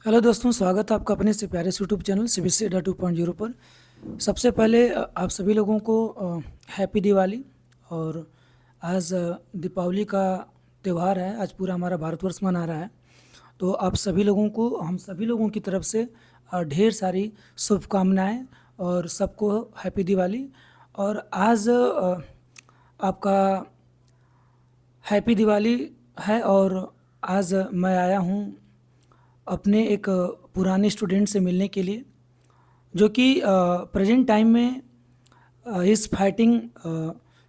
Hello दोस्तों, स्वागत है आपका अपने से प्यारे यूट्यूब चैनल सीबीसी अड्डा 2.0 पर। सबसे पहले आप सभी लोगों को हैप्पी दिवाली। और आज दीपावली का त्यौहार है। आज पूरा हमारा भारतवर्ष मना रहा है। तो आप सभी लोगों को, हम सभी लोगों की तरफ से ढेर सारी शुभकामनाएं और सबको हैप्पी दिवाली। और आज आपका हैप्पी दिवाली है। और आज मैं आया हूँ अपने एक पुराने स्टूडेंट से मिलने के लिए, जो कि प्रेजेंट टाइम में is fighting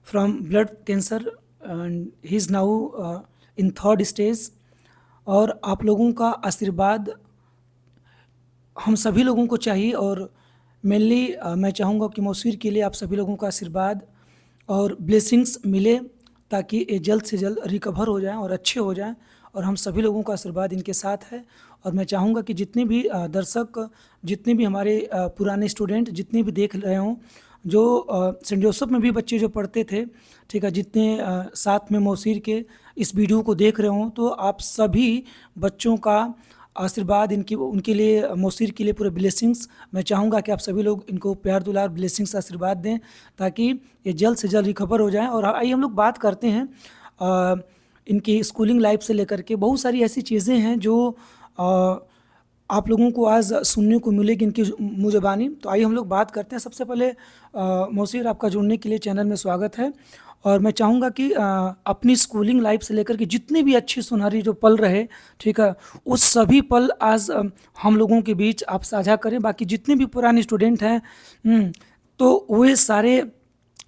from blood cancer and he is now in third stage. और आप लोगों का आशीर्वाद हम सभी लोगों को चाहिए। और मेनली मैं चाहूँगा कि मौसीर के लिए आप सभी लोगों का आशीर्वाद और ब्लेसिंग्स मिले, ताकि ये जल्द से जल्द रिकवर हो जाएं और अच्छे हो जाएं। और हम सभी लोगों का आशीर्वाद इनके साथ है। और मैं चाहूँगा कि जितने भी दर्शक, जितने भी हमारे पुराने स्टूडेंट जितने भी देख रहे हों, जो सेंट जोसेफ में भी बच्चे जो पढ़ते थे, ठीक है, जितने साथ में मौसीर के इस वीडियो को देख रहे हों, तो आप सभी बच्चों का आशीर्वाद इनकी उनके लिए, मौसीर के लिए पूरे ब्लेसिंग्स मैं चाहूँगा कि आप सभी लोग इनको प्यार दुलार ब्लेसिंग्स आशीर्वाद दें, ताकि ये जल्द से जल्द रिकवर हो जाएं। और आइए हम लोग बात करते हैं इनकी स्कूलिंग लाइफ से लेकर के बहुत सारी ऐसी चीज़ें हैं जो अ, आप लोगों को आज सुनने को मिलेगी इनकी मुँह ज़बानी। तो आइए हम लोग बात करते हैं। सबसे पहले मौसीर, आपका जुड़ने के लिए चैनल में स्वागत है। और मैं चाहूँगा कि अपनी स्कूलिंग लाइफ से लेकर के जितने भी अच्छी सुनहरी जो पल रहे, ठीक है, उस सभी पल आज हम लोगों के बीच आप साझा करें। बाकी जितने भी पुराने स्टूडेंट हैं, तो वे सारे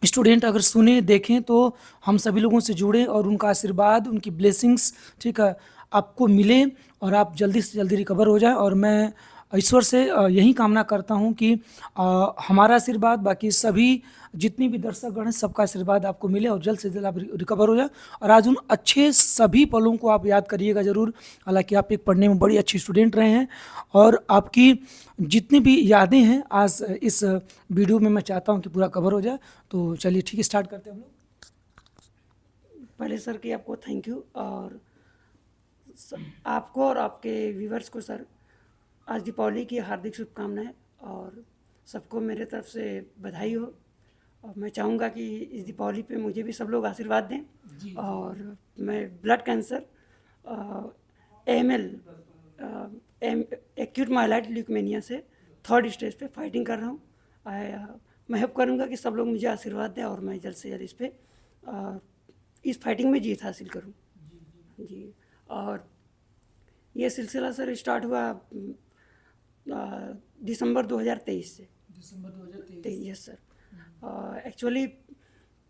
स्टूडेंट अगर सुने देखें तो हम सभी लोगों से जुड़ें और उनका आशीर्वाद, उनकी ब्लेसिंग्स, ठीक है, आपको मिले और आप जल्दी से जल्दी रिकवर हो जाएं। और मैं ईश्वर से यही कामना करता हूं कि हमारा आशीर्वाद, बाकी सभी जितनी भी दर्शकगण हैं, सबका आशीर्वाद आपको मिले और जल्द से जल्द आप रिकवर हो जाए। और आज उन अच्छे सभी पलों को आप याद करिएगा ज़रूर। हालांकि आप एक पढ़ने में बड़ी अच्छी स्टूडेंट रहे हैं, और आपकी जितनी भी यादें हैं आज इस वीडियो में मैं चाहता हूं कि पूरा कवर हो जाए। तो चलिए ठीक है, स्टार्ट करते हैं हम लोग। पहले सर कि आपको थैंक यू, और आपको और आपके व्यूवर्स को सर आज दीपावली की हार्दिक शुभकामनाएं, और सबको मेरे तरफ से बधाई हो। और मैं चाहूँगा कि इस दीपावली पे मुझे भी सब लोग आशीर्वाद दें। और मैं blood cancer, AML, M acute myeloid leukaemia से थर्ड स्टेज पे फाइटिंग कर रहा हूँ। मैं होप करूँगा कि सब लोग मुझे आशीर्वाद दें और मैं जल्द से जल्द इस फाइटिंग में जीत हासिल करूँ जी। और ये सिलसिला सर स्टार्ट हुआ दिसंबर 2023 से। दिसंबर 2023। Yes sir. एक्चुअली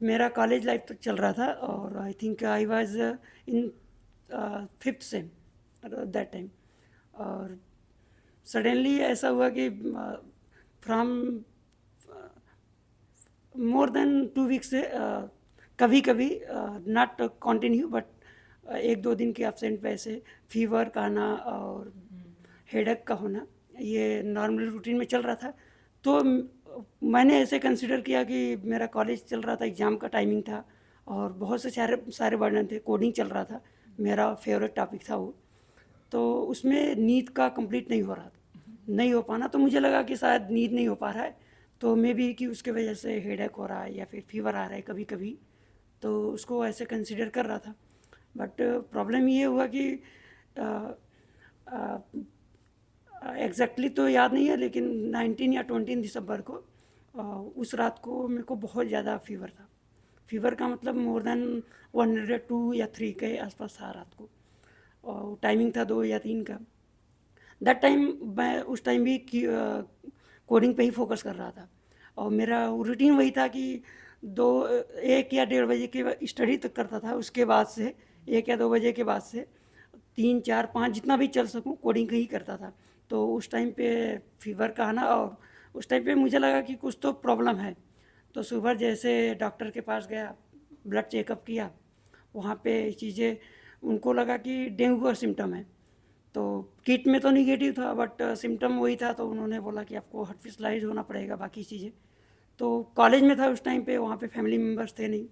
मेरा कॉलेज लाइफ तक चल रहा था, और I think I was in fifth sem that time. और सडनली ऐसा हुआ कि फ्रॉम मोर देन 2 वीक्स से कभी कभी, नॉट कॉन्टिन्यू बट एक दो दिन के एब्सेंट पे ऐसे फीवर का आना और हेडेक का होना, ये नॉर्मल रूटीन में चल रहा था। तो मैंने ऐसे कंसिडर किया कि मेरा कॉलेज चल रहा था, एग्ज़ाम का टाइमिंग था, और बहुत से सारे सारे बर्डन थे, कोडिंग चल रहा था, मेरा फेवरेट टॉपिक था वो। तो उसमें नींद का कंप्लीट नहीं हो रहा था, नहीं हो पाना। तो मुझे लगा कि शायद नींद नहीं हो पा रहा है, तो मे बी कि उसके वजह से हेडेक हो रहा है या फिर फीवर आ रहा है कभी कभी। तो उसको ऐसे कंसिडर कर रहा था। बट प्रॉब्लम ये हुआ कि एग्जैक्टली तो याद नहीं है, लेकिन 19 या 20 दिसंबर को उस रात को मेरे को बहुत ज़्यादा फीवर था। फीवर का मतलब मोर देन 102 या 3 के आसपास था रात को, और टाइमिंग था 2 या 3 का। दैट टाइम मैं उस टाइम भी कोडिंग पे ही फोकस कर रहा था, और मेरा रूटीन वही था कि 1 या 1:30 बजे के स्टडी तक करता था। उसके बाद से 1 या 2 बजे के बाद से 3, 4, 5 जितना भी चल सकूं कोडिंग ही करता था। तो उस टाइम पे फीवर का आना, और उस टाइम पे मुझे लगा कि कुछ तो प्रॉब्लम है। तो सुबह जैसे डॉक्टर के पास गया, ब्लड चेकअप किया, वहाँ पे चीज़ें उनको लगा कि डेंगू का सिम्टम है। तो किट में तो निगेटिव था, बट सिम्टम वही था। तो उन्होंने बोला कि आपको हॉस्पिटलाइज होना पड़ेगा, बाकी चीज़ें। तो कॉलेज में था उस टाइम पे, वहाँ पे फैमिली मेम्बर्स थे नहीं।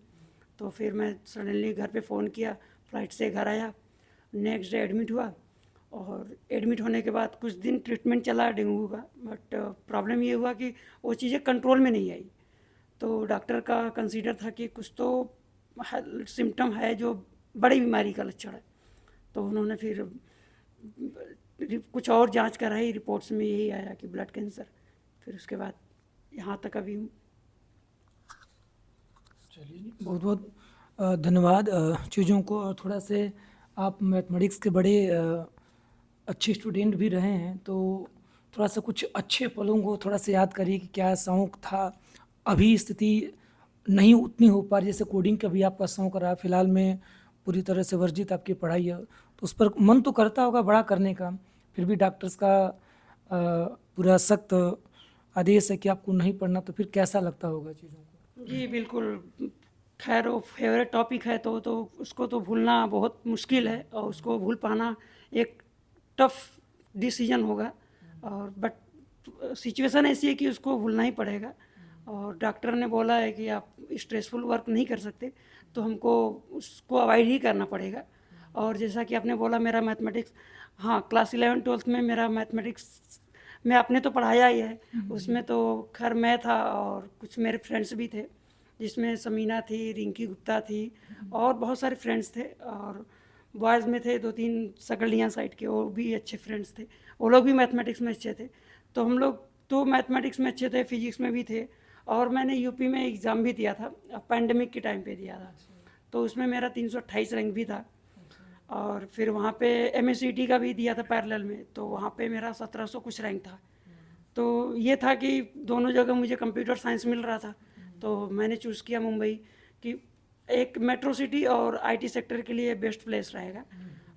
तो फिर मैं सडनली घर पे फ़ोन किया, फ्लाइट से घर आया, नेक्स्ट डे एडमिट हुआ, और एडमिट होने के बाद कुछ दिन ट्रीटमेंट चला डेंगू का, बट प्रॉब्लम ये हुआ कि वो चीज़ें कंट्रोल में नहीं आई। तो डॉक्टर का कंसीडर था कि कुछ तो सिम्टम है जो बड़ी बीमारी का लक्षण है। तो उन्होंने फिर कुछ और जांच कराई, रिपोर्ट्स में यही आया कि ब्लड कैंसर। फिर उसके बाद यहाँ तक अभी हूँ। चलिए, बहुत बहुत धन्यवाद चीज़ों को। और थोड़ा से आप मैथमेटिक्स के बड़े अच्छे स्टूडेंट भी रहे हैं, तो थोड़ा सा कुछ अच्छे पलों को थोड़ा सा याद करिए कि क्या शौक था। अभी स्थिति नहीं उतनी हो पा रही, जैसे कोडिंग का भी आपका शौक रहा, फिलहाल में पूरी तरह से वर्जित आपकी पढ़ाई है, तो उस पर मन तो करता होगा बड़ा करने का, फिर भी डॉक्टर्स का पूरा सख्त आदेश है कि आपको नहीं पढ़ना, तो फिर कैसा लगता होगा चीज़ों को? जी बिल्कुल। खैर वो फेवरेट टॉपिक है तो उसको तो भूलना बहुत मुश्किल है, और उसको भूल पाना एक टफ डिसीजन होगा। और बट सिचुएशन ऐसी है कि उसको भूलना ही पड़ेगा। और डॉक्टर ने बोला है कि आप स्ट्रेसफुल वर्क नहीं कर सकते, तो हमको उसको अवॉइड ही करना पड़ेगा। और जैसा कि आपने बोला मेरा मैथमेटिक्स, हाँ क्लास 11-12 में मेरा मैथमेटिक्स में आपने तो पढ़ाया ही है, उसमें तो खैर मैं था और कुछ मेरे फ्रेंड्स भी थे, जिसमें समीना थी, रिंकी गुप्ता थी, और बहुत सारे फ्रेंड्स थे। और बॉयज़ में थे 2-3 सकलियाँ साइड के, वो भी अच्छे फ्रेंड्स थे, वो लोग भी मैथमेटिक्स में अच्छे थे। तो हम लोग तो मैथमेटिक्स में अच्छे थे, फिजिक्स में भी थे। और मैंने यूपी में एग्ज़ाम भी दिया था, पैंडेमिक के टाइम पे दिया था, तो उसमें मेरा 328 रैंक भी था। और फिर वहाँ पे एमएससीटी का भी दिया था पैरेलल में, तो वहाँ पे मेरा 1700 कुछ रैंक था। तो ये था कि दोनों जगह मुझे कंप्यूटर साइंस मिल रहा था, तो मैंने चूज़ किया मुंबई कि एक मेट्रो सिटी और आईटी सेक्टर के लिए बेस्ट प्लेस रहेगा।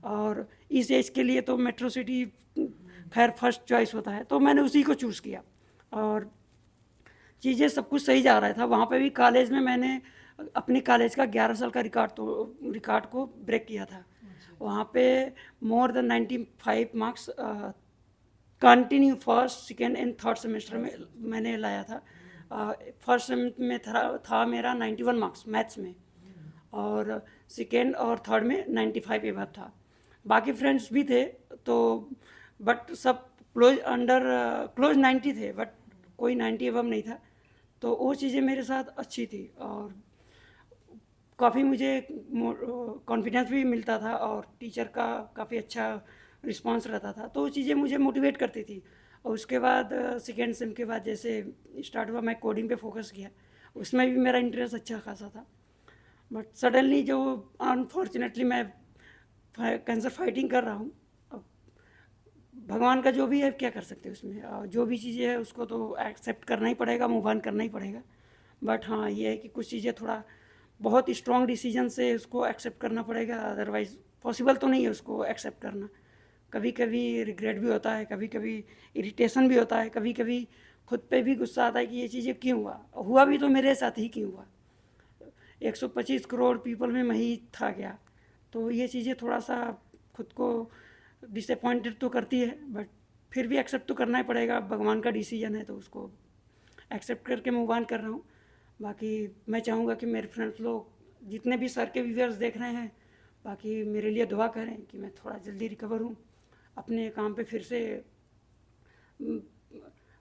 और इस एज के लिए तो मेट्रो सिटी खैर फर्स्ट चॉइस होता है, तो मैंने उसी को चूज़ किया। और चीज़ें सब कुछ सही जा रहा था। वहाँ पे भी कॉलेज में मैंने अपने कॉलेज का 11 साल का रिकॉर्ड को ब्रेक किया था। वहाँ पे more than 95 marks continue first, second and third semester में मैंने लाया था। फर्स्ट सेमेस्टर में था मेरा 91 मार्क्स मैथ्स में, और सेकेंड और थर्ड में 95 एबव था। बाकी फ्रेंड्स भी थे, तो बट सब क्लोज 90 थे, बट कोई 90 एबव नहीं था। तो वो चीज़ें मेरे साथ अच्छी थी, और काफ़ी मुझे कॉन्फिडेंस भी मिलता था, और टीचर का काफ़ी अच्छा रिस्पांस रहता था, तो वो चीज़ें मुझे मोटिवेट करती थी। और उसके बाद सेकेंड सेम के बाद जैसे स्टार्ट हुआ, मैं कोडिंग पे फोकस किया, उसमें भी मेरा इंटरेस्ट अच्छा खासा था। बट सडनली जो अनफॉर्चुनेटली मैं कैंसर फाइटिंग कर रहा हूँ, अब भगवान का जो भी है क्या कर सकते हैं उसमें, और जो भी चीज़ें है उसको तो एक्सेप्ट करना ही पड़ेगा, मूव ऑन करना ही पड़ेगा। बट हाँ ये है कि कुछ चीज़ें थोड़ा बहुत स्ट्रॉन्ग डिसीजन से उसको एक्सेप्ट करना पड़ेगा, अदरवाइज़ पॉसिबल तो नहीं है उसको एक्सेप्ट करना। कभी कभी रिग्रेट भी होता है, कभी कभी इरिटेशन भी होता है, कभी कभी खुद पे भी गुस्सा आता है कि ये चीज़ें क्यों हुआ भी तो मेरे साथ ही क्यों हुआ, 125 करोड़ पीपल में मैं ही था क्या। तो ये चीज़ें थोड़ा सा खुद को डिसअपॉइंटेड तो करती है, बट फिर भी एक्सेप्ट तो करना ही पड़ेगा, भगवान का डिसीजन है, तो उसको एक्सेप्ट करके मूव ऑन कर रहा हूँ। बाकी मैं चाहूँगा कि मेरे फ्रेंड्स लोग जितने भी सर के व्यूअर्स देख रहे हैं, बाकी मेरे लिए दुआ करें कि मैं थोड़ा जल्दी रिकवर हूँ, अपने काम पे फिर से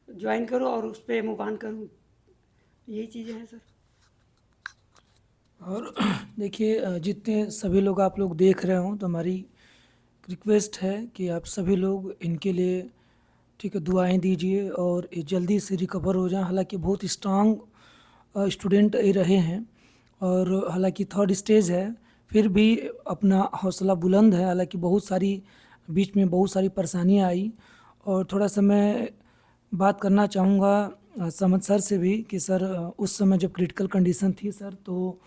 ज्वाइन करूँ और उस पर मूव ऑन करूँ। यही चीज़ें हैं सर। और देखिए, जितने सभी लोग आप लोग देख रहे हो, तो हमारी रिक्वेस्ट है कि आप सभी लोग इनके लिए ठीक है दुआएं दीजिए, और ये जल्दी से रिकवर हो जाएं। हालांकि बहुत स्ट्रांग स्टूडेंट रहे हैं, और हालांकि थर्ड स्टेज है, फिर भी अपना हौसला बुलंद है। हालांकि बहुत सारी बीच में बहुत सारी परेशानियां आई, और थोड़ा सा मैं बात करना चाहूँगा समद सर से भी कि सर, उस समय जब क्रिटिकल कंडीशन थी सर, तो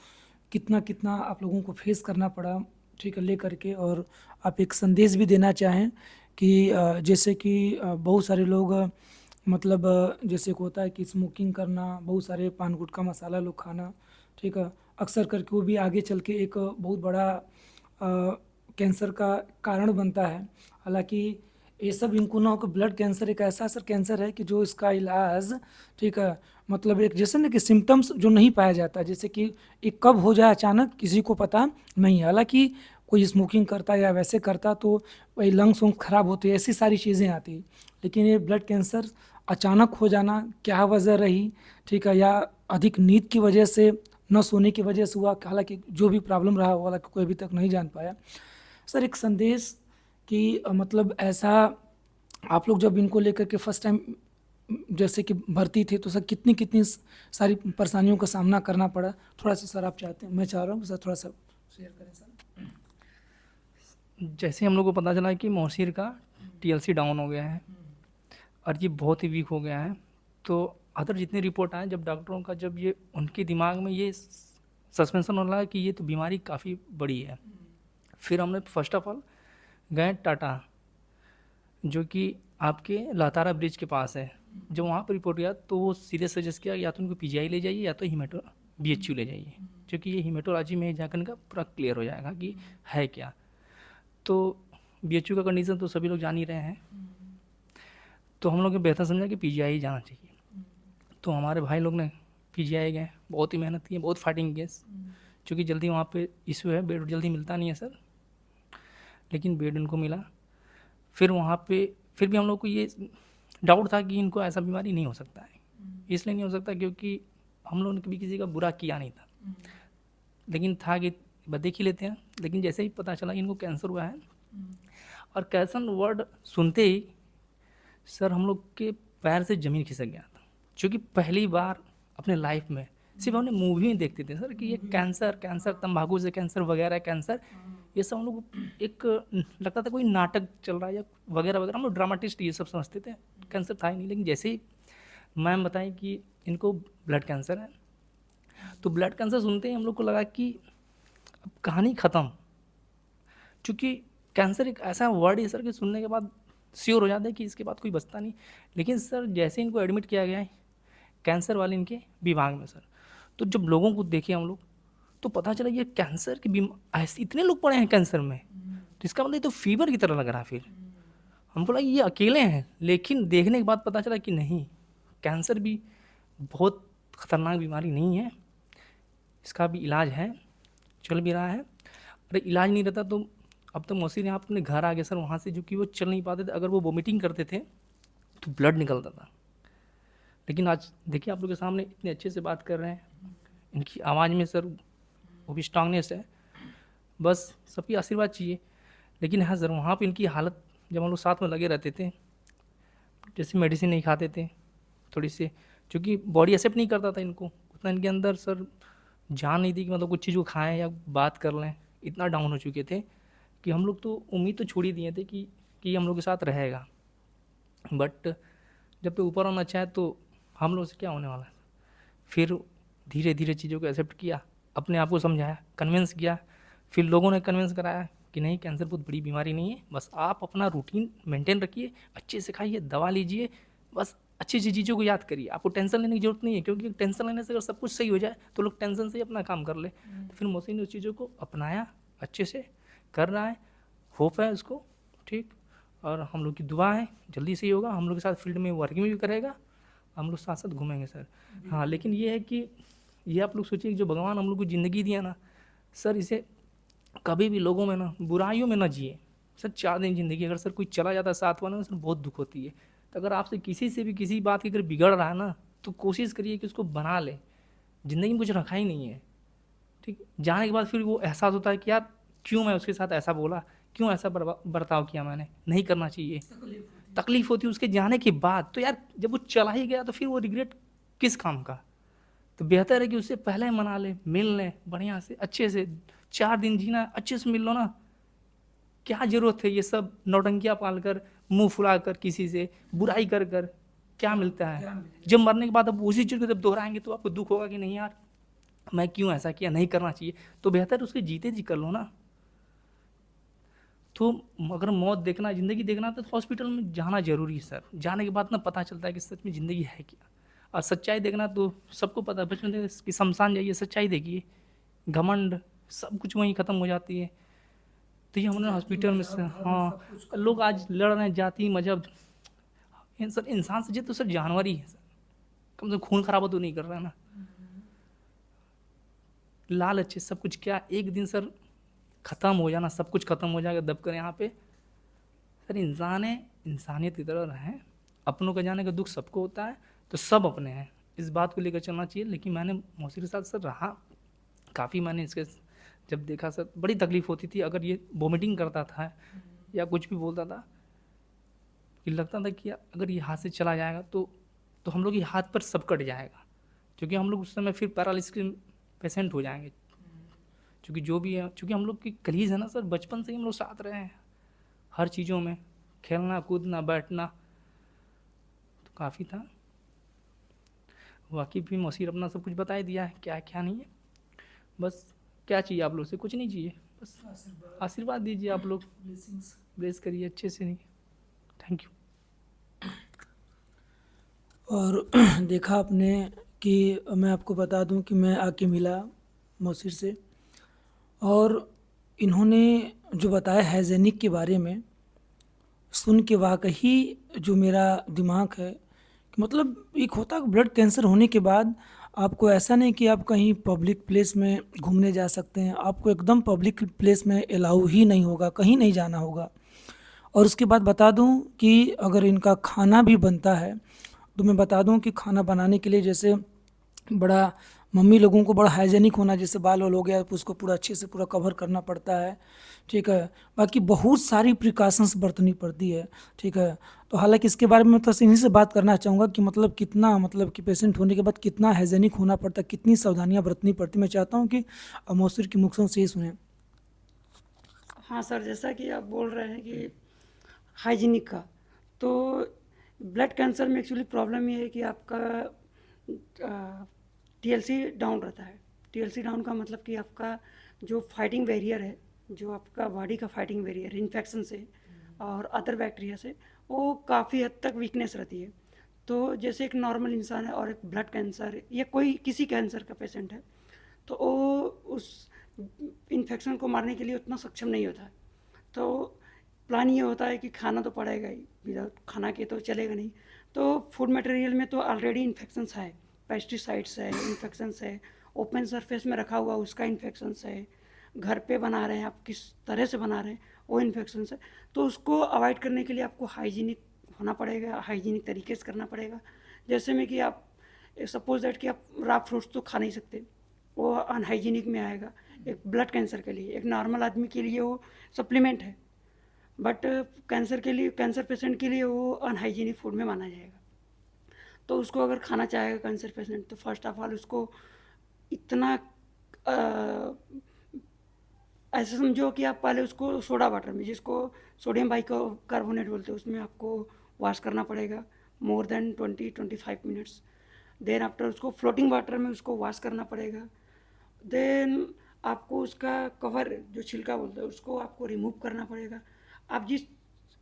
कितना कितना आप लोगों को फेस करना पड़ा, ठीक है, ले करके। और आप एक संदेश भी देना चाहें कि जैसे कि बहुत सारे लोग मतलब जैसे को होता है कि स्मोकिंग करना, बहुत सारे पान गुटखा मसाला लोग खाना, ठीक है, अक्सर करके वो भी आगे चल के एक बहुत बड़ा कैंसर का कारण बनता है। हालांकि ये सब इनको ना हो कि ब्लड कैंसर एक ऐसा सर कैंसर है कि जो इसका इलाज, ठीक है, मतलब एक जैसे ना कि सिम्टम्स जो नहीं पाया जाता, जैसे कि एक कब हो जाए अचानक किसी को पता नहीं है। हालांकि कोई स्मोकिंग करता या वैसे करता तो वही लंग्स वंग्स खराब होते, ऐसी सारी चीज़ें आती। लेकिन ये ब्लड कैंसर अचानक हो जाना क्या वजह रही, ठीक है, या अधिक नींद की वजह से, न सोने की वजह से हुआ, हालांकि जो भी प्रॉब्लम रहा वाला कोई अभी तक नहीं जान पाया। सर एक संदेश कि मतलब ऐसा आप लोग जब इनको लेकर के फर्स्ट टाइम जैसे कि भर्ती थे तो सर कितनी कितनी सारी परेशानियों का सामना करना पड़ा, थोड़ा सा सर आप चाहते हैं, मैं चाह रहा हूँ कि सर थोड़ा सा शेयर करें सर। जैसे हम लोग को पता चला कि मोसीर का टीएलसी डाउन हो गया है और ये बहुत ही वीक हो गया है, तो अदर जितनी रिपोर्ट आए, जब डॉक्टरों का जब ये उनके दिमाग में ये सस्पेंशन होने लगा कि ये तो बीमारी काफ़ी बड़ी है, फिर हमने फर्स्ट ऑफ ऑल गए टाटा, जो कि आपके लातारा ब्रिज के पास है। जब वहाँ पर रिपोर्ट किया तो वो सीधे सजेस्ट किया या तो उनको पीजीआई ले जाइए या तो हीमेटो बीएचयू ले जाइए, क्योंकि ये हीमेटोलॉजी में जाकर का पूरा क्लियर हो जाएगा कि है क्या। तो बीएचयू का कंडीशन तो सभी लोग जान ही रहे हैं, तो हम लोग ने बेहतर समझा कि पीजीआई ही जाना चाहिए। तो हमारे भाई लोग ने पीजीआई गए, बहुत ही मेहनत की, बहुत फाइटिंग की, क्योंकि जल्दी वहाँ पे इशू है, बेड जल्दी मिलता नहीं है सर, लेकिन बेड इनको मिला। फिर वहाँ पे फिर भी हम लोग को ये डाउट था कि इनको ऐसा बीमारी नहीं हो सकता है, इसलिए नहीं हो सकता क्योंकि हम लोगों ने कभी किसी का बुरा किया नहीं था, लेकिन था कि बस देख ही लेते हैं। लेकिन जैसे ही पता चला इनको कैंसर हुआ है, और कैंसर वर्ड सुनते ही सर हम लोग के पैर से ज़मीन खिसक गया था, क्योंकि पहली बार अपने लाइफ में सिर्फ हमने मूवी में देखते थे सर कि ये कैंसर तंबाकू से कैंसर वगैरह कैंसर, ये सब हम लोग एक लगता था कोई नाटक चल रहा है या वगैरह वगैरह, हम लोग ड्रामाटिस्ट ये सब समझते थे, कैंसर था ही नहीं। लेकिन जैसे ही मैम बताई कि इनको ब्लड कैंसर है, तो ब्लड कैंसर सुनते ही हम लोग को लगा कि अब कहानी ख़त्म, क्योंकि कैंसर एक ऐसा वर्ड है सर कि सुनने के बाद श्योर हो जाता है कि इसके बाद कोई बचता नहीं। लेकिन सर जैसे इनको एडमिट किया गया है कैंसर वाले इनके विभाग में सर, तो जब लोगों को देखे हम लोग तो पता चला ये कैंसर की ऐसे इतने लोग पड़े हैं कैंसर में, तो इसका मतलब ये तो फीवर की तरह लग रहा। फिर हमको लगा ये अकेले हैं, लेकिन देखने के बाद पता चला कि नहीं, कैंसर भी बहुत ख़तरनाक बीमारी नहीं है, इसका भी इलाज है, चल भी रहा है। अरे इलाज नहीं रहता तो अब तो मौसी ने अपने घर आ गए सर वहाँ से, जो कि वो चल नहीं पाते थे, अगर वो वोमिटिंग करते थे तो ब्लड निकलता था। लेकिन आज देखिए आप लोग के सामने इतने अच्छे से बात कर रहे हैं, इनकी आवाज़ में सर वो भी स्ट्रांगनेस है, बस सबकी आशीर्वाद चाहिए। लेकिन हाँ सर वहाँ पे इनकी हालत, जब हम लोग साथ में लगे रहते थे, जैसे मेडिसिन नहीं खाते थे थोड़ी सी, क्योंकि बॉडी एक्सेप्ट नहीं करता था इनको उतना, इनके अंदर सर जान नहीं थी कि मतलब कुछ चीज़ को खाएं या बात कर लें, इतना डाउन हो चुके थे कि हम लोग तो उम्मीद तो छोड़ ही दिए थे कि हम लोग के साथ रहेगा। बट जब तो ऊपर होना चाहे तो हम लोग से क्या होने वाला है। फिर धीरे धीरे चीज़ों को एक्सेप्ट किया, अपने आप को समझाया, कन्विंस किया, फिर लोगों ने कन्विंस कराया कि नहीं कैंसर बहुत बड़ी बीमारी नहीं है, बस आप अपना रूटीन मेंटेन रखिए, अच्छे से खाइए, दवा लीजिए, बस अच्छी अच्छी चीज़ों को याद करिए, आपको टेंशन लेने की जरूरत नहीं है, क्योंकि टेंशन लेने से अगर सब कुछ सही हो जाए तो लोग टेंशन से ही अपना काम कर ले। तो फिर मौसी ने उस चीज़ों को अपनाया, अच्छे से कर रहा है, होप है उसको ठीक, और हम लोग की दुआ है जल्दी से ही होगा, हम लोग के साथ फील्ड में वर्किंग भी करेगा, हम लोग साथ साथ घूमेंगे सर। हाँ लेकिन ये है कि ये आप लोग सोचिए जो भगवान हम लोग को ज़िंदगी दिया ना सर, इसे कभी भी लोगों में ना बुराइयों में ना जिए सर। 4 दिन ज़िंदगी, अगर सर कोई चला जाता है साथ वाला ना सर बहुत दुख होती है। तो अगर आपसे किसी से भी किसी बात की अगर बिगड़ रहा है ना तो कोशिश करिए कि उसको बना ले, ज़िंदगी में कुछ रखा ही नहीं है ठीक। जाने के बाद फिर वो एहसास होता है कि यार क्यों मैं उसके साथ ऐसा बोला, क्यों ऐसा बर्ताव किया, मैंने नहीं करना चाहिए, तकलीफ होती है उसके जाने के बाद। तो यार जब वो चला ही गया तो फिर वो रिग्रेट किस काम का। तो बेहतर है कि उससे पहले मना ले, मिल ले बढ़िया से, अच्छे से 4 दिन जीना अच्छे से मिल लो ना, क्या ज़रूरत है ये सब नौटंकियाँ पाल कर, मुँह फुला कर, किसी से बुराई कर कर क्या मिलता है। जब मरने के बाद अब उसी चीज़ को जब दोहराएंगे तो आपको दुख होगा कि नहीं यार मैं क्यों ऐसा किया, नहीं करना चाहिए। तो बेहतर उसके जीते जी कर लो ना। तो अगर मौत देखना, ज़िंदगी देखना तो हॉस्पिटल में जाना ज़रूरी है सर। जाने के बाद ना पता चलता है कि सच में ज़िंदगी है क्या। और सच्चाई देखना तो सबको पता है, बचपन से कि शमशान जाइए, सच्चाई देखिए, घमंड सब कुछ वहीं ख़त्म हो जाती है। तो ये हमने हॉस्पिटल में से, हाँ लोग आज लड़ रहे हैं जाति मजहब, सर इंसान से तो सर जानवर ही है सर, कम से कम खून खराबा तो नहीं कर रहा है ना। लालच है सब कुछ, क्या एक दिन सर ख़त्म हो जाना, सब कुछ ख़त्म हो जाएगा दब कर यहाँ पे। सर इंसान है, इंसानियत की तरह रहें, अपनों का जाने का दुख सबको होता है, तो सब अपने हैं, इस बात को लेकर चलना चाहिए। लेकिन मैंने मौसी के साथ सर रहा काफ़ी, मैंने इसके जब देखा सर बड़ी तकलीफ़ होती थी। अगर ये वोमिटिंग करता था या कुछ भी बोलता था, कि लगता था कि अगर ये हाथ से चला जाएगा तो हम लोग के हाथ पर सब कट जाएगा, क्योंकि हम लोग उस समय फिर पैरालिसिस के पेशेंट हो जाएंगे। क्योंकि जो भी है, क्योंकि हम लोग की कलीज है ना सर, बचपन से ही हम लोग साथ रहे हैं हर चीज़ों में, खेलना कूदना बैठना, तो काफ़ी था। बाकी भी मौसीर अपना सब कुछ बता ही दिया है क्या क्या नहीं है। बस क्या चाहिए आप लोग से, कुछ नहीं चाहिए, बस आशीर्वाद दीजिए आप लोग, ब्लेस करिए अच्छे से। नहीं, थैंक यू। और देखा आपने कि मैं आपको बता दूं कि मैं आके मिला मौसीर से, और इन्होंने जो बताया हाइजेनिक के बारे में सुन के वाकई जो मेरा दिमाग है कि मतलब एक होता है ब्लड कैंसर होने के बाद आपको ऐसा नहीं कि आप कहीं पब्लिक प्लेस में घूमने जा सकते हैं, आपको एकदम पब्लिक प्लेस में अलाउ ही नहीं होगा, कहीं नहीं जाना होगा। और उसके बाद बता दूं कि अगर इनका खाना भी बनता है तो मैं बता दूं कि खाना बनाने के लिए जैसे बड़ा मम्मी लोगों को बड़ा हाइजेनिक होना, जैसे बाल वाल हो गया तो उसको पूरा अच्छे से पूरा कवर करना पड़ता है, ठीक है। बाकी बहुत सारी प्रिकॉशंस बरतनी पड़ती है, ठीक है। तो हालांकि इसके बारे में तो इन्हीं से बात करना चाहूँगा कि मतलब कितना, मतलब कि पेशेंट होने के बाद कितना हाइजेनिक होना पड़ता है, कितनी सावधानियाँ बरतनी पड़ती। मैं चाहता हूँ कि मौसर की मुखों से ही सुने। हाँ सर, जैसा कि आप बोल रहे हैं कि हाइजीनिक का, तो ब्लड कैंसर में एक्चुअली प्रॉब्लम ये है कि आपका टीएलसी डाउन रहता है। टीएलसी डाउन का मतलब कि आपका जो फाइटिंग बैरियर है, जो आपका बॉडी का फाइटिंग बैरियर इन्फेक्शन से और अदर बैक्टीरिया से, वो काफ़ी हद तक वीकनेस रहती है। तो जैसे एक नॉर्मल इंसान है और एक ब्लड कैंसर या कोई किसी कैंसर का पेशेंट है, तो वो उस इन्फेक्शन को मारने के लिए उतना सक्षम नहीं होता है। तो प्लान ये होता है कि खाना तो पड़ेगा ही, विदाउट खाना के तो चलेगा नहीं। तो फूड मटेरियल में तो ऑलरेडी इन्फेक्शंस है, पेस्टिसाइड्स है, इन्फेक्शंस है, ओपन सरफेस में रखा हुआ उसका इन्फेक्शंस है, घर पे बना रहे हैं आप किस तरह से बना रहे हैं वो इन्फेक्शंस है। तो उसको अवॉइड करने के लिए आपको हाइजीनिक होना पड़ेगा, हाइजीनिक तरीके से करना पड़ेगा। जैसे में कि आप सपोज दैट कि आप रॉ फ्रूट्स तो खा नहीं सकते, वो अनहाइजीनिक में आएगा। एक ब्लड कैंसर के लिए, एक नॉर्मल आदमी के लिए वो सप्लीमेंट है, बट कैंसर के लिए, कैंसर पेशेंट के लिए वो अनहाइजीनिक फूड में माना जाएगा। तो उसको अगर खाना चाहेगा कैंसर पेशेंट, तो फर्स्ट ऑफ ऑल उसको इतना ऐसे समझो कि आप पहले उसको सोडा वाटर में, जिसको सोडियम बाइकार्बोनेट बोलते हैं, उसमें आपको वॉश करना पड़ेगा more than 20-25 minutes. Then after उसको फ्लोटिंग वाटर में उसको वॉश करना पड़ेगा। देन आपको उसका कवर, जो छिलका बोलते हैं, उसको आपको रिमूव करना पड़ेगा। आप जिस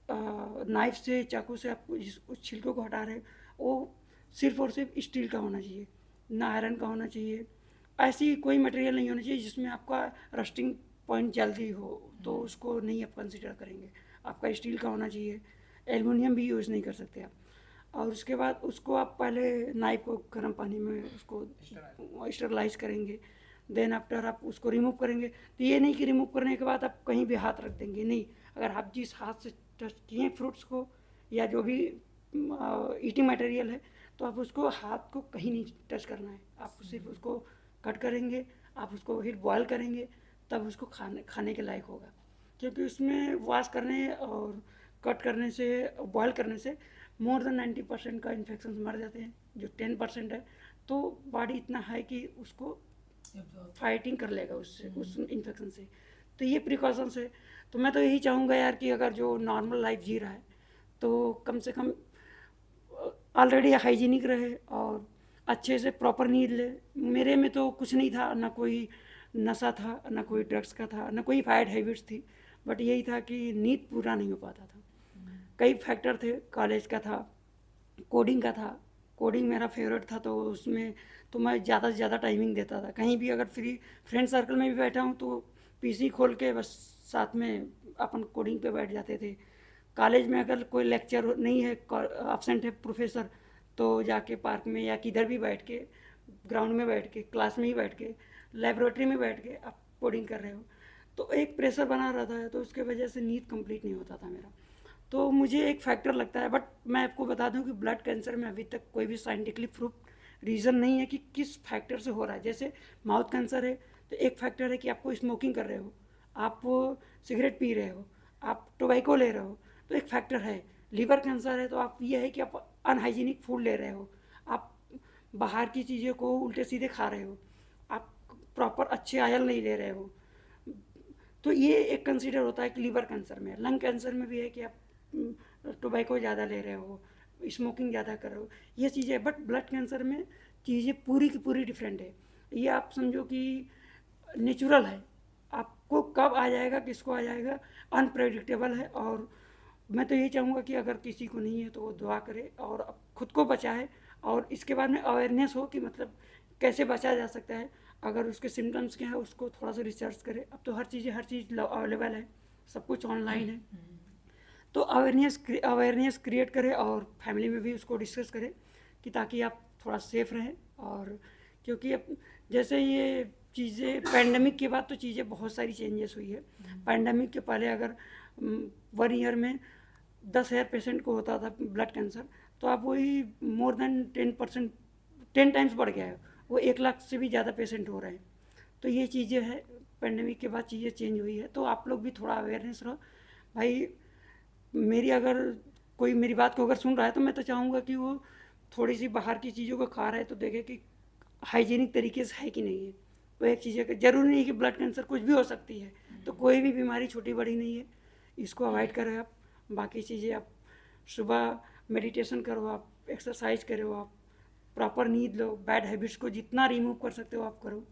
नाइफ से, चाकू से आपको जिस उस छिलके को हटा रहे हैं, वो सिर्फ और सिर्फ स्टील का होना चाहिए, ना आयरन का होना चाहिए। ऐसी कोई मटेरियल नहीं होना चाहिए जिसमें आपका रस्टिंग पॉइंट जल्दी हो, तो उसको नहीं आप कंसिडर करेंगे। आपका स्टील का होना चाहिए, एल्युमिनियम भी यूज़ नहीं कर सकते आप। और उसके बाद उसको आप पहले नाइफ को गर्म पानी में उसको स्टरलाइज करेंगे। देन आफ्टर आप उसको रिमूव करेंगे। तो ये नहीं कि रिमूव करने के बाद आप कहीं भी हाथ रख देंगे, नहीं। अगर आप जिस हाथ से टच किए फ्रूट्स को या जो भी ईटिंग मटेरियल है, तो आप उसको हाथ को कहीं नहीं टच करना है। आप सिर्फ उसको कट करेंगे, आप उसको फिर बॉयल करेंगे, तब उसको खाने के लायक होगा। क्योंकि उसमें वॉश करने और कट करने से, बॉयल करने से मोर देन 90% का इन्फेक्शन मर जाते हैं। जो 10% है, तो बॉडी इतना है कि उसको फाइटिंग कर लेगा उससे, उस इन्फेक्शन से। तो ये प्रिकॉशंस है। तो मैं तो यही चाहूँगा यार कि अगर जो नॉर्मल लाइफ जी रहा है, तो कम से कम ऑलरेडी हाइजीनिक रहे और अच्छे से प्रॉपर नींद ले। मेरे में तो कुछ नहीं था, ना कोई नशा था, ना कोई ड्रग्स का था, ना कोई बैड हैबिट्स थी, बट यही था कि नींद पूरा नहीं हो पाता था। कई फैक्टर थे, कॉलेज का था, कोडिंग का था। कोडिंग मेरा फेवरेट था, तो उसमें तो मैं ज़्यादा से ज़्यादा टाइमिंग देता था। कहीं भी अगर फ्री फ्रेंड सर्कल में भी बैठा हूँ तो पीसी खोल के बस साथ में अपन कोडिंग पे बैठ जाते थे। कॉलेज में अगर कोई लेक्चर नहीं है, एब्सेंट है प्रोफेसर, तो जाके पार्क में या किधर भी बैठ के, ग्राउंड में बैठ के, क्लास में ही बैठ के, लेबोरेटरी में बैठ के आप कोडिंग कर रहे हो। तो एक प्रेशर बना रहता है, तो उसके वजह से नींद कंप्लीट नहीं होता था मेरा। तो मुझे एक फैक्टर लगता है, बट मैं आपको बता दूं कि ब्लड कैंसर में अभी तक कोई भी साइंटिफिकली प्रूफ रीज़न नहीं है कि किस फैक्टर से हो रहा है। जैसे माउथ कैंसर है तो एक फैक्टर है कि आपको स्मोकिंग कर रहे हो, आप सिगरेट पी रहे हो, आप टोबैको ले रहे हो, तो एक फैक्टर है। लीवर कैंसर है तो आप ये है कि आप अनहाइजीनिक फूड ले रहे हो, आप बाहर की चीज़ों को उल्टे सीधे खा रहे हो, आप प्रॉपर अच्छे आयल नहीं ले रहे हो, तो ये एक कंसीडर होता है कि लीवर कैंसर में। लंग कैंसर में भी है कि आप टोबैको ज़्यादा ले रहे हो, स्मोकिंग ज़्यादा कर रहे हो, ये चीज़ें। बट ब्लड कैंसर में चीज़ें पूरी की पूरी डिफरेंट है। ये आप समझो कि नेचुरल है, आपको कब आ जाएगा किसको आ जाएगा अनप्रेडिक्टेबल है। और मैं तो यही चाहूँगा कि अगर किसी को नहीं है तो वो दुआ करे और खुद को बचाए, और इसके बाद में अवेयरनेस हो कि मतलब कैसे बचा जा सकता है। अगर उसके सिम्टम्स क्या है उसको थोड़ा सा रिसर्च करे। अब तो हर चीज़ अवेलेबल है, सब कुछ ऑनलाइन है, तो अवेयरनेस क्रिएट करे और फैमिली में भी उसको डिस्कस करे कि ताकि आप थोड़ा सेफ रहें। और क्योंकि अब जैसे ये चीज़ें पैंडमिक के बाद तो चीज़ें बहुत सारी चेंजेस हुई है। पैंडमिक के पहले अगर 1 ईयर में 10,000 पेशेंट को होता था ब्लड कैंसर, तो अब वही मोर देन 10%, 10 टाइम्स बढ़ गया है, वो 1 लाख से भी ज़्यादा पेशेंट हो रहे हैं। तो ये चीज़ें हैं, पैंडमिक के बाद चीज़ें चेंज हुई है। तो आप लोग भी थोड़ा अवेयरनेस रहो भाई। मेरी अगर कोई मेरी बात को अगर सुन रहा है तो मैं तो चाहूँगा कि वो थोड़ी सी बाहर की चीज़ों को खा रहा है तो देखे कि हाइजीनिक तरीके से है कि नहीं है। वो एक चीज़ है कि ज़रूरी नहीं है कि ब्लड कैंसर कुछ भी हो सकती है, तो कोई भी बीमारी छोटी बड़ी नहीं है, इसको अवॉइड करें आप। बाकी चीज़ें आप सुबह मेडिटेशन करो, आप एक्सरसाइज करो, आप प्रॉपर नींद लो, बैड हैबिट्स को जितना रिमूव कर सकते हो आप करो।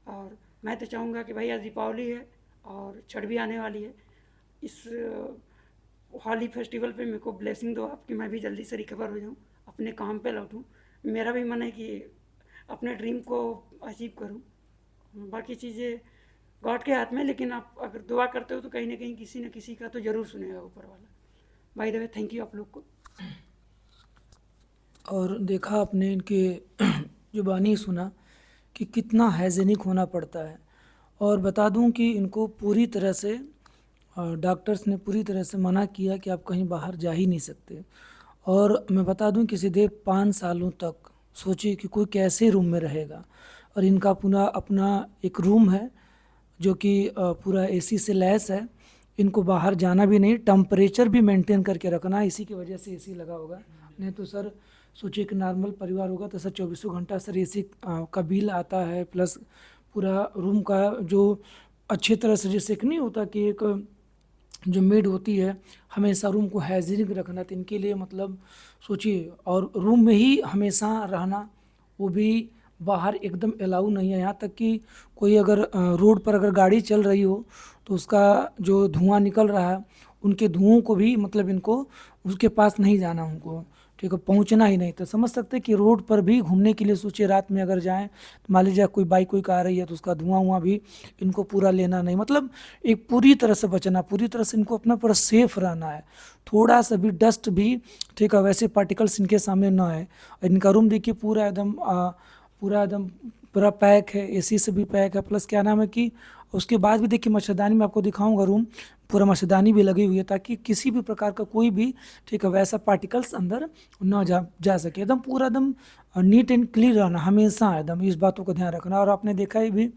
और मैं तो चाहूँगा कि भाई आज दीपावली है और छठ भी आने वाली है, इस होली फेस्टिवल पे मेरे को ब्लेसिंग दो आप कि मैं भी जल्दी से रिकवर हो जाऊँ, अपने काम पे लौटूँ। मेरा भी मन है कि अपने ड्रीम को अचीव करूँ। बाकी चीज़ें गॉड के हाथ में, लेकिन आप अगर दुआ करते हो तो कहीं ना कहीं किसी न किसी का तो ज़रूर सुनेगा ऊपर वाला। By the way thank you आप लोग को। और देखा आपने इनके ज़ुबानी सुना कि कितना हाइजीनिक होना पड़ता है। और बता दूं कि इनको पूरी तरह से डॉक्टर्स ने पूरी तरह से मना किया कि आप कहीं बाहर जा ही नहीं सकते। और मैं बता दूं कि सीधे 5 सालों तक सोचिए कि कोई कैसे रूम में रहेगा। और इनका पूरा अपना एक रूम है जो कि पूरा एसी से लैस है। इनको बाहर जाना भी नहीं, टेम्परेचर भी मेंटेन करके रखना है, इसी की वजह से एसी लगा होगा। नहीं तो सर सोचिए कि नॉर्मल परिवार होगा तो सर 24 घंटा सर एसी का बिल आता है, प्लस पूरा रूम का जो अच्छे तरह से जैसे कि नहीं होता कि एक जो मेड होती है हमेशा रूम को हाइजीनिक रखना, तो इनके लिए मतलब सोचिए। और रूम में ही हमेशा रहना, वो भी बाहर एकदम अलाउ नहीं है। यहाँ तक कि कोई अगर रोड पर अगर गाड़ी चल रही हो तो उसका जो धुआं निकल रहा है उनके धुओं को भी मतलब इनको उसके पास नहीं जाना, उनको ठीक है पहुँचना ही नहीं। तो समझ सकते हैं कि रोड पर भी घूमने के लिए सोचिए रात में अगर जाएं तो मान लीजिए कोई बाइक कोई आ रही है तो उसका धुआं भी इनको पूरा लेना नहीं, मतलब एक पूरी तरह से बचना, पूरी तरह से इनको अपना पूरा सेफ रहना है। थोड़ा सा भी डस्ट भी ठीक है वैसे पार्टिकल्स इनके सामने ना आए। इनका रूम देखिए पूरा एकदम पूरा पैक है, एसी से भी पैक है, प्लस क्या नाम है कि उसके बाद भी देखिए मच्छरदानी में आपको दिखाऊंगा, रूम पूरा मच्छरदानी भी लगी हुई है ताकि किसी भी प्रकार का कोई भी ठीक है वैसा पार्टिकल्स अंदर ना जा सके। एकदम पूरा एकदम नीट एंड क्लीन रहना हमेशा, एकदम इस बातों का ध्यान रखना। और आपने देखा ही भी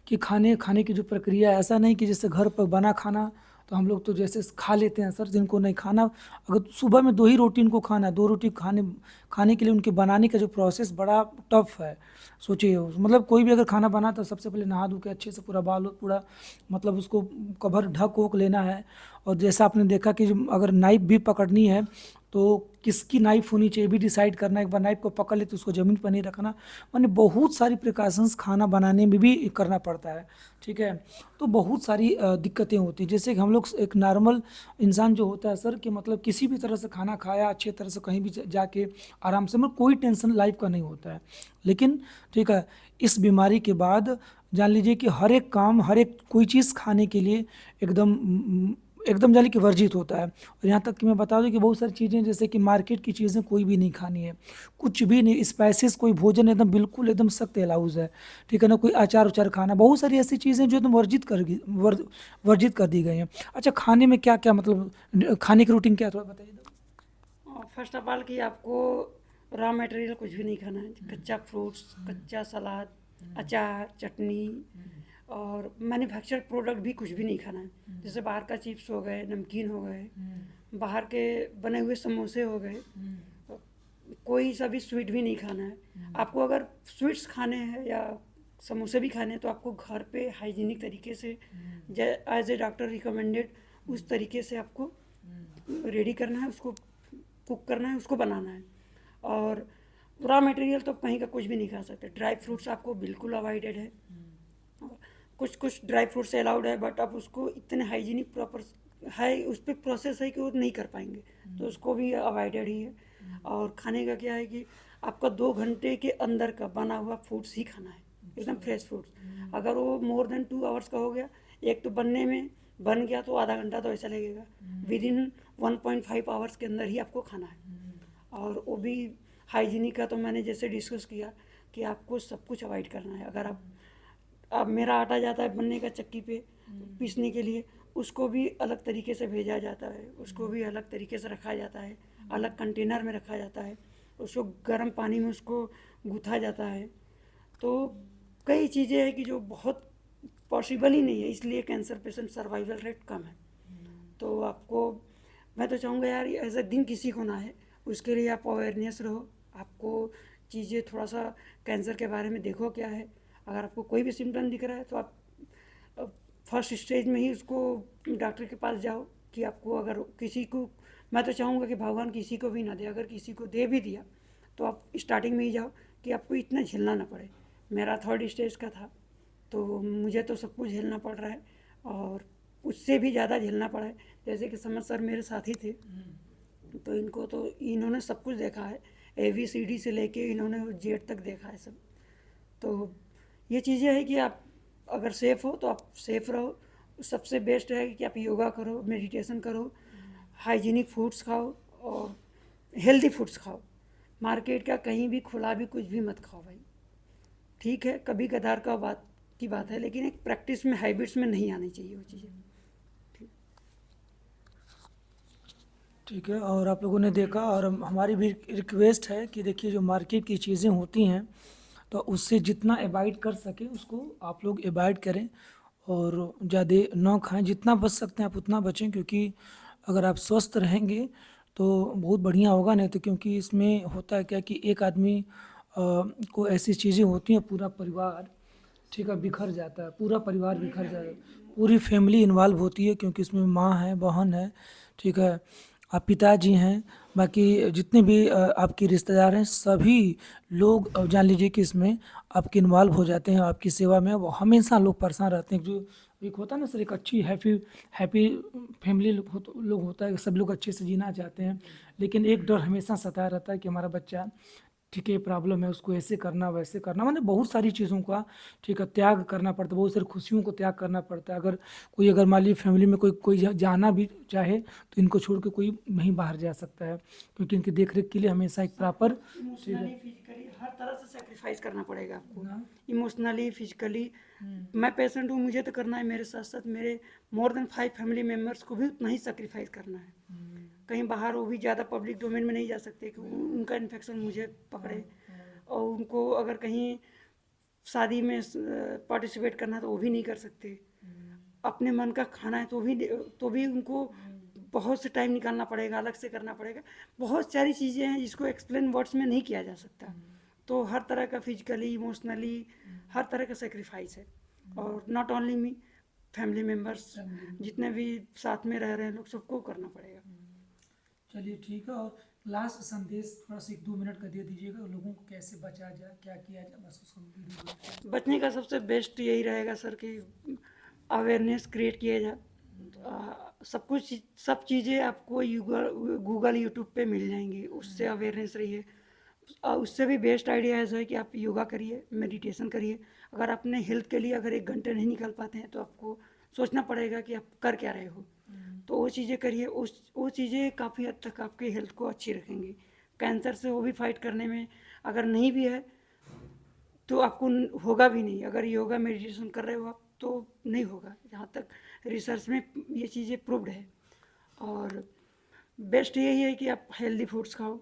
कि खाने की जो प्रक्रिया है, ऐसा नहीं कि जैसे घर पर बना खाना तो हम लोग तो जैसे खा लेते हैं सर, जिनको नहीं खाना अगर सुबह में 2 ही रोटी इनको खाना है, 2 रोटी खाने के लिए उनके बनाने का जो प्रोसेस बड़ा टफ है। सोचिए मतलब कोई भी अगर खाना बना तो सबसे पहले नहा धो के अच्छे से पूरा बाल पूरा मतलब उसको कवर ढक वक लेना है। और जैसा आपने देखा कि अगर नाइफ भी पकड़नी है तो किसकी नाइफ होनी चाहिए भी डिसाइड करना। एक बार नाइफ को पकड़ ले तो उसको ज़मीन पर नहीं रखना, माने बहुत सारी प्रिकॉशंस खाना बनाने में भी करना पड़ता है, ठीक है। तो बहुत सारी दिक्कतें होती हैं। जैसे कि हम लोग एक नॉर्मल इंसान जो होता है सर कि मतलब किसी भी तरह से खाना खाया अच्छे तरह से कहीं भी जाके आराम से, मतलब कोई टेंशन लाइफ का नहीं होता है। लेकिन ठीक है इस बीमारी के बाद जान लीजिए कि हर एक काम हर एक कोई चीज़ खाने के लिए एकदम एकदम जाने कि वर्जित होता है। और यहाँ तक कि मैं बता दूँ कि बहुत सारी चीज़ें जैसे कि मार्केट की चीज़ें कोई भी नहीं खानी है, कुछ भी नहीं, स्पाइसेस कोई भोजन एकदम बिल्कुल एकदम सख्त अलाउज़ है, ठीक है ना? कोई अचार-उचार खाना, बहुत सारी ऐसी चीज़ें जो एकदम वर्जित कर दी गई हैं। अच्छा, खाने में क्या-क्या मतलब खाने की रूटीन क्या है, थोड़ा बताइए तो? फर्स्ट ऑफ ऑल कि आपको रॉ मटेरियल कुछ भी नहीं खाना है, कच्चा फ्रूट्स, कच्चा सलाद, अचार, चटनी और मैन्युफैक्चर्ड प्रोडक्ट भी कुछ भी नहीं खाना है। जैसे बाहर का चिप्स हो गए, नमकीन हो गए, बाहर के बने हुए समोसे हो गए, कोई सा भी स्वीट भी नहीं खाना है। आपको अगर स्वीट्स खाने हैं या समोसे भी खाने हैं तो आपको घर पे हाइजीनिक तरीके से एज ए डॉक्टर रिकमेंडेड उस तरीके से आपको रेडी करना है, उसको कुक करना है, उसको बनाना है। और रॉ मटेरियल तो कहीं का कुछ भी नहीं खा सकते। ड्राई फ्रूट्स आपको बिल्कुल अवॉइडेड है। कुछ कुछ ड्राई फ्रूट्स अलाउड है बट आप उसको इतने हाइजीनिक प्रॉपर है, उस पर प्रोसेस है कि वो नहीं कर पाएंगे, तो उसको भी अवॉइडेड ही है। और खाने का क्या है कि आपका 2 घंटे के अंदर का बना हुआ फूड्स ही खाना है, एकदम फ्रेश फूड्स। अगर वो मोर देन 2 आवर्स का हो गया, एक तो बनने में बन गया तो आधा घंटा तो ऐसा लगेगा, विद इन 1.5 आवर्स के अंदर ही आपको खाना है। और वो भी हाइजीनिक का तो मैंने जैसे डिस्कस किया कि आपको सब कुछ अवॉइड करना है। अगर आप अब मेरा आटा जाता है बनने का चक्की पे पीसने के लिए, उसको भी अलग तरीके से भेजा जाता है, उसको भी अलग तरीके से रखा जाता है, अलग कंटेनर में रखा जाता है, उसको गर्म पानी में उसको गूँथा जाता है। तो कई चीज़ें हैं कि जो बहुत पॉसिबल ही नहीं है, इसलिए कैंसर पेशेंट सर्वाइवल रेट कम है। तो आपको मैं तो चाहूँगा यार ऐसा दिन किसी को ना है, उसके लिए आप अवेयरनेस रहो, आपको चीज़ें थोड़ा सा कैंसर के बारे में देखो क्या है। अगर आपको कोई भी सिम्टम दिख रहा है तो आप फर्स्ट स्टेज में ही उसको डॉक्टर के पास जाओ। कि आपको अगर किसी को, मैं तो चाहूँगा कि भगवान किसी को भी ना दे, अगर किसी को दे भी दिया तो आप स्टार्टिंग में ही जाओ कि आपको इतना झेलना ना पड़े। मेरा 3rd स्टेज का था तो मुझे तो सब कुछ झेलना पड़ रहा है और उससे भी ज़्यादा झेलना पड़ा है। जैसे कि समझ सर मेरे साथी थे, तो इनको तो इन्होंने सब कुछ देखा है, ABCD से लेके इन्होंने Z तक देखा है सब। तो ये चीज़ें हैं कि आप अगर सेफ़ हो तो आप सेफ़ रहो। सबसे बेस्ट है कि आप योगा करो, मेडिटेशन करो, हाइजीनिक फूड्स खाओ और हेल्दी फूड्स खाओ। मार्केट का कहीं भी खुला भी कुछ भी मत खाओ भाई। ठीक है, कभी कदार का बात की बात है, लेकिन एक प्रैक्टिस में, हैबिट्स में नहीं आनी चाहिए वो चीज़ें। ठीक है, और आप लोगों ने देखा, और हमारी भी रिक्वेस्ट है कि देखिए जो मार्केट की चीज़ें होती हैं तो उससे जितना अवॉइड कर सके उसको आप लोग अवॉइड करें और ज़्यादा ना खाएं। जितना बच सकते हैं आप उतना बचें, क्योंकि अगर आप स्वस्थ रहेंगे तो बहुत बढ़िया होगा। नहीं तो क्योंकि इसमें होता है क्या कि एक आदमी को ऐसी चीज़ें होती हैं, पूरा परिवार, ठीक है, बिखर जाता है, पूरा परिवार बिखर जाता है, पूरी फैमिली इन्वॉल्व होती है, क्योंकि इसमें माँ है, बहन है, ठीक है, आप पिताजी हैं, बाकी जितने भी आपके रिश्तेदार हैं, सभी लोग जान लीजिए कि इसमें आपके इन्वॉल्व हो जाते हैं, आपकी सेवा में। वो हमेशा लोग परेशान रहते हैं। जो एक होता है ना सर, एक अच्छी हैप्पी हैप्पी फैमिली लोग होता है, सब लोग अच्छे से जीना चाहते हैं, लेकिन एक डर हमेशा सताया रहता है कि हमारा बच्चा, ठीक है, प्रॉब्लम है, उसको ऐसे करना वैसे करना, मतलब बहुत सारी चीज़ों का, ठीक है, त्याग करना पड़ता है, बहुत सारी खुशियों को त्याग करना पड़ता है। अगर मान लीजिए फैमिली में कोई कोई जाना भी चाहे तो इनको छोड़ के कोई नहीं बाहर जा सकता है, क्योंकि इनकी देख रेख के लिए हमेशा एक प्रॉपर, ठीक इमोशनली, है फिजिकली हर तरह से सेक्रीफाइस करना पड़ेगा आपको। ना। Emotionally, physically. मैं पेशेंट हूँ, मुझे तो करना है, मेरे साथ साथ मेरे मोर देन 5 फैमिली मेम्बर्स को भी उतना ही सेक्रीफाइस करना है। कहीं बाहर वो भी ज़्यादा पब्लिक डोमेन में नहीं जा सकते कि उनका इन्फेक्शन मुझे पकड़े, और उनको अगर कहीं शादी में पार्टिसिपेट करना है तो वो भी नहीं कर सकते। अपने मन का खाना है तो भी उनको बहुत से टाइम निकालना पड़ेगा, अलग से करना पड़ेगा। बहुत सारी चीज़ें हैं जिसको एक्सप्लेन वर्ड्स में नहीं किया जा सकता। तो हर तरह का फिजिकली, इमोशनली, हर तरह का सेक्रीफाइस है। और not only me, family members जितने भी साथ में रह रहे हैं लोग, सबको करना पड़ेगा। चलिए ठीक है, और लास्ट संदेश थोड़ा सा 1-2 मिनट का दे दीजिएगा, लोगों को कैसे बचा जाए, क्या किया जाए, बस उसको वीडियो। बचने का सबसे बेस्ट यही रहेगा सर कि अवेयरनेस क्रिएट किया जाए। सब चीज़ें आपको गूगल यूट्यूब पे मिल जाएंगी, उससे अवेयरनेस रहिए। उससे भी बेस्ट आइडिया ऐसा है कि आप योगा करिए, मेडिटेशन करिए। अगर अपने हेल्थ के लिए अगर 1 घंटे नहीं निकाल पाते हैं तो आपको सोचना पड़ेगा कि आप कर क्या रहे हो। तो वो चीज़ें करिए, वो चीज़ें काफ़ी हद तक आपकी हेल्थ को अच्छी रखेंगी। कैंसर से वो भी फाइट करने में अगर नहीं भी है तो आपको होगा भी नहीं। अगर योगा मेडिटेशन कर रहे हो आप तो नहीं होगा, जहाँ तक रिसर्च में ये चीज़ें प्रूव्ड है। और बेस्ट यही है कि आप हेल्दी फूड्स खाओ,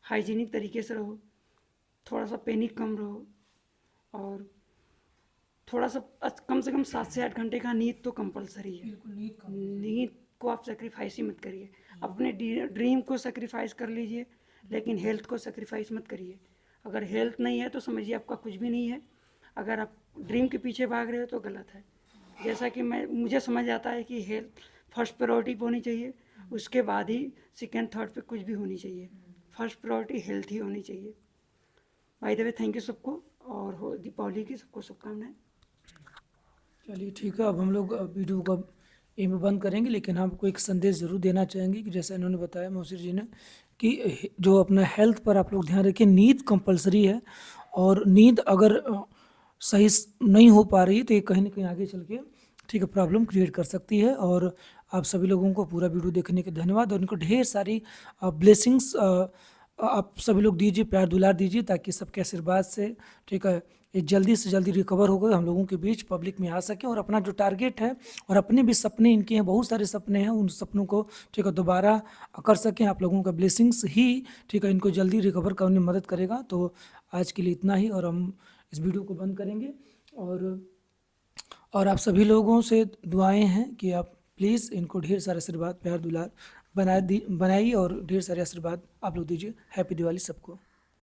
हाइजीनिक तरीके से रहो, थोड़ा सा पैनिक कम रहो, और थोड़ा सा कम से कम 7 से 8 घंटे का नींद तो कंपलसरी है। नींद को आप सेक्रीफाइस ही मत करिए। अपने ड्रीम को सेक्रीफाइस कर लीजिए, लेकिन हेल्थ को सेक्रीफाइस मत करिए। अगर हेल्थ नहीं है तो समझिए आपका कुछ भी नहीं है। अगर आप ड्रीम के पीछे भाग रहे हो तो गलत है। जैसा कि मुझे समझ आता है कि हेल्थ फर्स्ट प्रायोरिटी पे होनी चाहिए, उसके बाद ही सेकेंड थर्ड पे कुछ भी होनी चाहिए। फर्स्ट प्रायोरिटी हेल्थ ही होनी चाहिए। By the way thank you सबको, और दीपावली की सबको शुभकामनाएं। चलिए ठीक है, अब हम लोग वीडियो को यहीं पे बंद करेंगे, लेकिन हम आपको एक संदेश ज़रूर देना चाहेंगे कि जैसा इन्होंने बताया मौसीर जी ने कि जो अपना हेल्थ पर आप लोग ध्यान रखिए। नींद कंपलसरी है, और नींद अगर सही नहीं हो पा रही तो ये कहीं ना कहीं आगे चल के ठीक है प्रॉब्लम क्रिएट कर सकती है। और आप सभी लोगों को पूरा वीडियो देखने के धन्यवाद, और इनको ढेर सारी ब्लेसिंग्स आप सभी लोग दीजिए, प्यार दुलार दीजिए, ताकि सबके आशीर्वाद से ठीक है ये जल्दी से जल्दी रिकवर होकर हम लोगों के बीच पब्लिक में आ सके, और अपना जो टारगेट है और अपने भी सपने इनके हैं, बहुत सारे सपने हैं, उन सपनों को ठीक है दोबारा कर सकें। आप लोगों का ब्लेसिंग्स ही ठीक है इनको जल्दी रिकवर करने में मदद करेगा। तो आज के लिए इतना ही, और हम इस वीडियो को बंद करेंगे। और आप सभी लोगों से दुआएं हैं कि आप प्लीज़ इनको ढेर सारे आशीर्वाद, प्यार दुलार बनाइए, और ढेर सारे आशीर्वाद आप लोग दीजिए। हैप्पी दिवाली सबको।